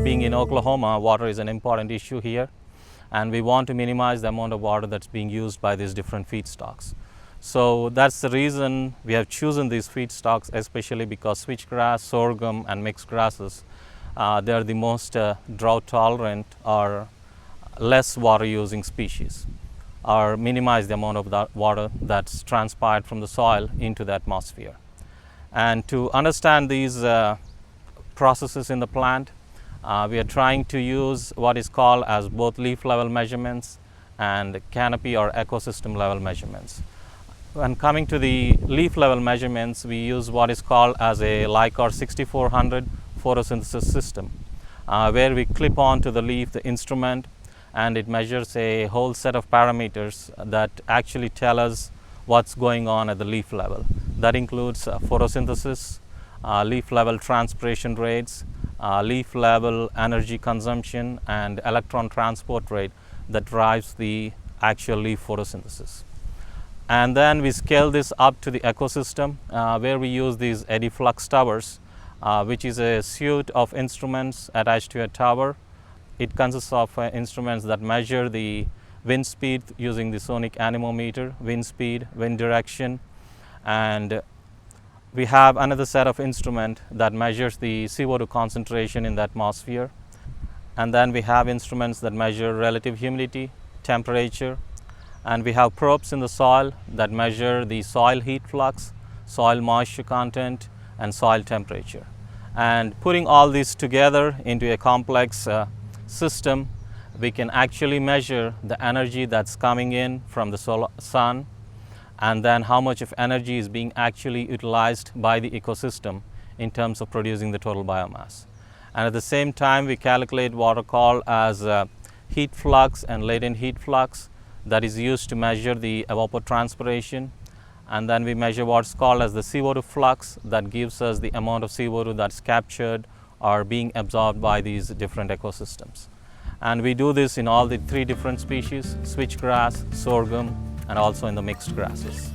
Being in Oklahoma, water is an important issue here, and we want to minimize the amount of water that's being used by these different feedstocks. So that's the reason we have chosen these feedstocks, especially because switchgrass, sorghum, and mixed grasses, they are the most drought tolerant or less water using species, or minimize the amount of that water that's transpired from the soil into the atmosphere. And to understand these processes in the plant, we are trying to use what is called as both leaf level measurements and canopy or ecosystem level measurements. When coming to the leaf level measurements, we use what is called as a Lycor 6400 photosynthesis system, where we clip onto the leaf the instrument, and it measures a whole set of parameters that actually tell us what's going on at the leaf level. That includes photosynthesis, leaf level transpiration rates, leaf level energy consumption, and electron transport rate that drives the actual leaf photosynthesis. And then we scale this up to the ecosystem, where we use these eddy flux towers, which is a suite of instruments attached to a tower. It consists of instruments that measure the wind speed using the sonic anemometer, wind speed, wind direction, and we have another set of instrument that measures the CO2 concentration in the atmosphere. And then we have instruments that measure relative humidity, temperature, and we have probes in the soil that measure the soil heat flux, soil moisture content, and soil temperature. And putting all these together into a complex system, we can actually measure the energy that's coming in from the sun, and then how much of energy is being actually utilized by the ecosystem in terms of producing the total biomass. And at the same time, we calculate what are called as heat flux and latent heat flux that is used to measure the evapotranspiration. And then we measure what's called as the CO2 flux that gives us the amount of CO2 that's captured or being absorbed by these different ecosystems. And we do this in all the 3 different species: switchgrass, sorghum, and also in the mixed grasses.